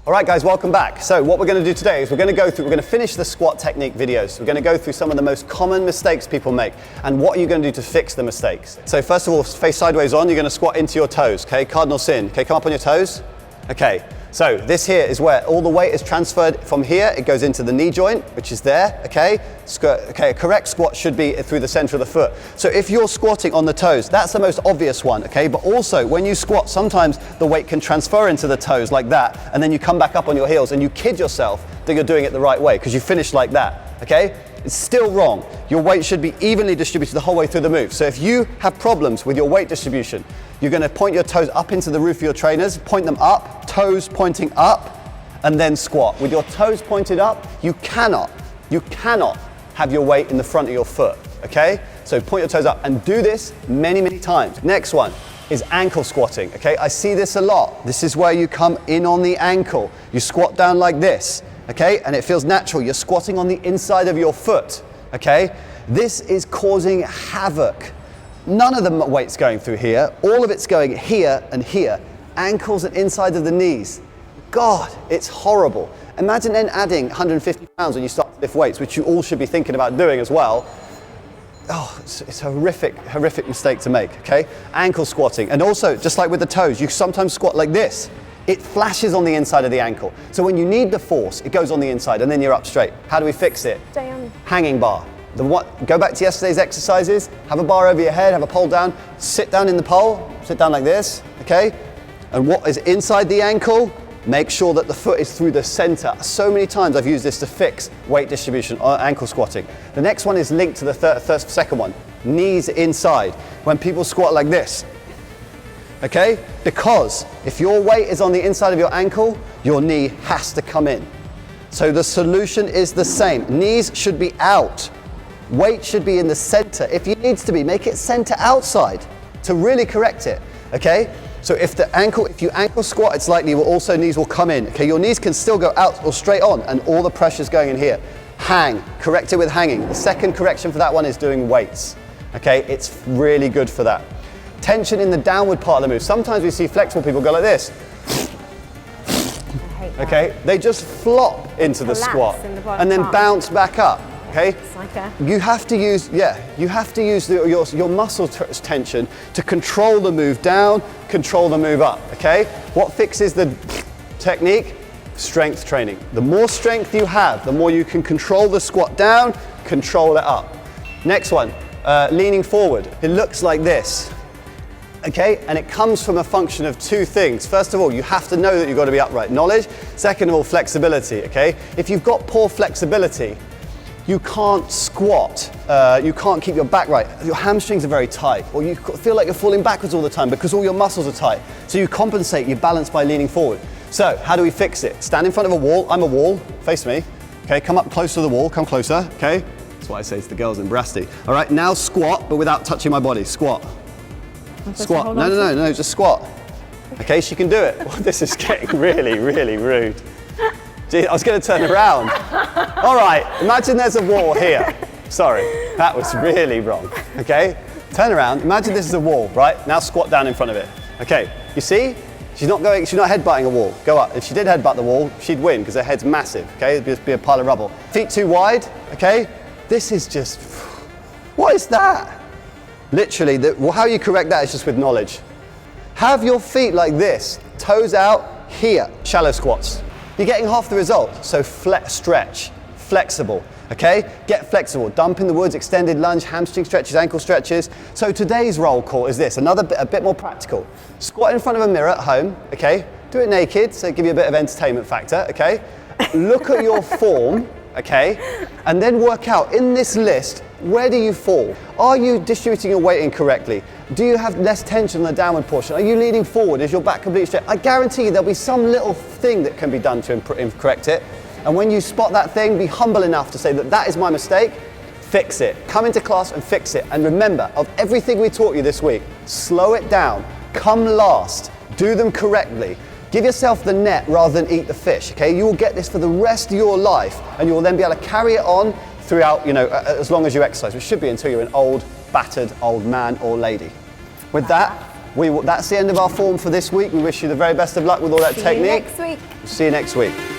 All right, guys, welcome back. So what we're going to do today is we're going to finish the squat technique videos. We're going to go through some of the most common mistakes people make and what are you going to do to fix the mistakes. So first of all, face sideways on, you're going to squat into your toes, okay? Cardinal sin. Okay, come up on your toes. Okay, so this here is where all the weight is transferred from here. It goes into the knee joint, which is there, okay? Okay, a correct squat should be through the center of the foot. So if you're squatting on the toes, that's the most obvious one, okay? But also, when you squat, sometimes the weight can transfer into the toes like that, and then you come back up on your heels and you kid yourself that you're doing it the right way because you finish like that, okay? It's still wrong. Your weight should be evenly distributed the whole way through the move. So if you have problems with your weight distribution, you're going to point your toes up into the roof of your trainers, point them up, toes pointing up, and then squat. With your toes pointed up, you cannot have your weight in the front of your foot, okay? So point your toes up and do this many, many times. Next one is ankle squatting, okay? I see this a lot. This is where you come in on the ankle. You squat down like this, okay? And it feels natural. You're squatting on the inside of your foot, okay? This is causing havoc. None of the weight's going through here. All of it's going here and here. Ankles and inside of the knees. God, it's horrible. Imagine then adding 150 pounds when you start to lift weights, which you all should be thinking about doing as well. Oh, it's a horrific mistake to make, okay? Ankle squatting. And also, just like with the toes, you sometimes squat like this. It flashes on the inside of the ankle. So when you need the force, it goes on the inside and then you're up straight. How do we fix it? Stay on. Hanging bar. Go back to yesterday's exercises, have a bar over your head, have a pole down, sit down in the pole, sit down like this, okay? And what is inside the ankle, make sure that the foot is through the center. So many times I've used this to fix weight distribution or ankle squatting. The next one is linked to the second one, knees inside. When people squat like this, okay? Because if your weight is on the inside of your ankle, your knee has to come in. So the solution is the same. Knees should be out. Weight should be in the center. If it needs to be, make it center outside to really correct it, okay? So if you ankle squat, it's likely knees will come in, okay? Your knees can still go out or straight on and all the pressure's going in here. Hang, correct it with hanging. The second correction for that one is doing weights, okay? It's really good for that. Tension in the downward part of the move. Sometimes we see flexible people go like this. Okay, they just flop into the squat and then bounce back up. Okay, you have to use your muscle tension to control the move down, control the move up. Okay, what fixes the technique? Strength training. The more strength you have, the more you can control the squat down, control it up. Next one, leaning forward. It looks like this. Okay, and it comes from a function of two things. First of all, you have to know that you've got to be upright. Knowledge. Second of all, flexibility. Okay, if you've got poor flexibility, you can't squat, you can't keep your back right, your hamstrings are very tight, or you feel like you're falling backwards all the time because all your muscles are tight. So you compensate, you balance by leaning forward. So how do we fix it? Stand in front of a wall, I'm a wall, face me. Okay, come up close to the wall, come closer, okay? That's what I say to the girls in Brasty. All right, now squat, but without touching my body, squat. Squat, no, just squat. Okay, she can do it. Well, this is getting really, really rude. Gee, I was going to turn around. All right, imagine there's a wall here. Sorry, that was really wrong. Okay, turn around. Imagine this is a wall, right? Now squat down in front of it. Okay, you see? She's not headbutting a wall. Go up. If she did headbutt the wall, she'd win because her head's massive. Okay, it'd just be a pile of rubble. Feet too wide. Okay, this is just. What is that? Literally, how you correct that is just with knowledge. Have your feet like this, toes out here. Shallow squats. You're getting half the result. So stretch, flexible, okay? Get flexible. Dump in the woods, extended lunge, hamstring stretches, ankle stretches. So today's roll call is this, a bit more practical. Squat in front of a mirror at home, okay? Do it naked, so give you a bit of entertainment factor, okay? Look at your form, okay? And then work out, in this list, where do you fall? Are you distributing your weight incorrectly? Do you have less tension on the downward portion? Are you leaning forward? Is your back completely straight? I guarantee you there'll be some little thing that can be done to correct it. And when you spot that thing, be humble enough to say that is my mistake, fix it. Come into class and fix it. And remember, of everything we taught you this week, slow it down, come last, do them correctly. Give yourself the net rather than eat the fish, okay? You will get this for the rest of your life and you will then be able to carry it on throughout, as long as you exercise, which should be until you're an old, battered old man or lady. With that, that's the end of our form for this week. We wish you the very best of luck with all that technique. See you next week. See you next week.